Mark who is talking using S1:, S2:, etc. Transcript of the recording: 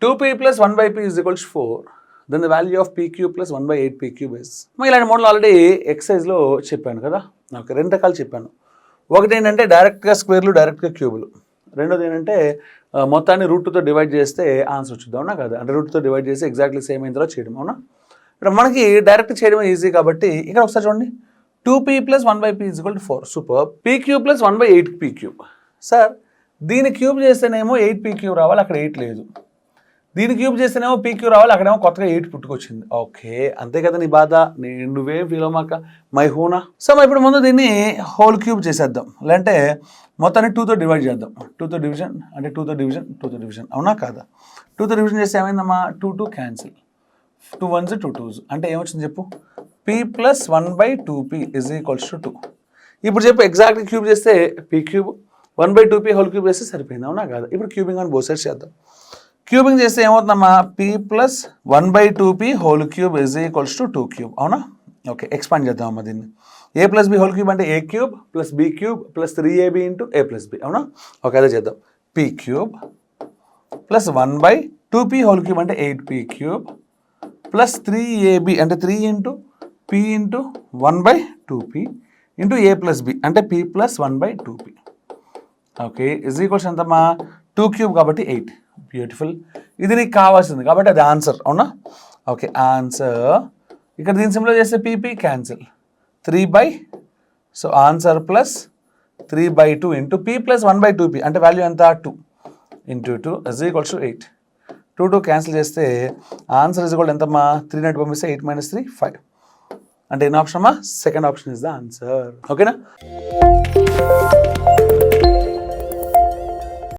S1: 2p plus 1 by p is equals to 4. Then the value of p cube plus 1 by 8p cube is. ఇలాంటి model already ఎక్సైజ్లో చెప్పాను కదా. Okay, రెండు రకాలు చెప్పాను. ఒకటి ఏంటంటే డైరెక్ట్గా స్క్వేర్లు, డైరెక్ట్గా క్యూబులు. రెండోది ఏంటంటే మొత్తాన్ని రూట్తో డివైడ్ చేస్తే ఆన్సర్ వచ్చింది, అవునా కదా. అంటే రూట్తో డివైడ్ చేసి ఎగ్జాక్ట్లీ సేమ్ అయిన తర్వాత చేయడం, అవునా. ఇక్కడ మనకి డైరెక్ట్ చేయడం ఈజీ కాబట్టి ఇక్కడ ఒకసారి చూడండి. 2p plus 1 by p is equal to 4. Super. p cube plus 1 by 8p cube. Sir దీని క్యూబ్ చేస్తేనేమో 8p క్యూబ్ రావాలి, అక్కడ 8 లేదు. దీని క్యూబ్ చేస్తేనేమో p క్యూబ్ రావాలి, అక్కడేమో కొత్తగా 8 పుట్టుకొచ్చింది. ఓకే, అంతే కదా నీ బాధ. నువ్వేం ఫీల్ అవ్వమాక, మై హూనా. సో ఇప్పుడు ముందు దీన్ని హోల్ క్యూబ్ చేసేద్దాం, లేదంటే మొత్తాన్ని 2తో డివైడ్ చేద్దాం. 2తో డివిజన్ అంటే 2తో డివిజన్, అవునా కాదా. 2తో డివిజన్ చేస్తే ఏమైందమ్మా, 2 2 క్యాన్సిల్, 2 1s 2 2s అంటే ఏమొచ్చింది చెప్పు, p plus 1 by 2p is equals to 2. ఇప్పుడు చెప్పు, ఎగ్జాక్ట్గా క్యూబ్ చేస్తే p cube, 1 by 2p whole cube చేస్తే సరిపోయింది, అవునా కాదా. ఇప్పుడు క్యూబింగ్ అని బోత్ సైడ్స్ చేద్దాం. క్యూబింగ్ చేస్తే ఏమవుతుందమ్మా, p plus 1 by 2p whole cube is equals to 2 cube, అవునా. ఓకే, ఎక్స్పాండ్ చేద్దామమ్మా దీన్ని. a plus b whole cube అంటే a cube plus b cube plus 3ab into a plus b, అవునా. Okay, అదే చేద్దాం. p cube plus 1 by 2p whole cube అంటే 8p cube plus 3ab అంటే 3 into p into 1 by 2p into a plus b అంటే p plus 1 by 2p. Okay, is equals ఎంతమ్మా, 2 cube కాబట్టి 8. Beautiful. ఇది నీకు కావాల్సింది కాబట్టి అది ఆన్సర్, అవునా. Okay, answer. ఇక్కడ దీని సింపుల్ చేస్తే pp cancel, 3 by, so answer plus 3 by 2 into p plus 1 by 2p అంటే వాల్యూ ఎంత 2 into 2 is equals to 8. 2 2 cancel చేస్తే ఆన్సర్ ఇజ్ ఈక్వల్ ఎంతమ్మా, 3 9 పంపిస్తే 8 - 3 5 అంటే ఎన్ని ఆప్షన్ అమ్మా, second option is the answer. ఓకేనా.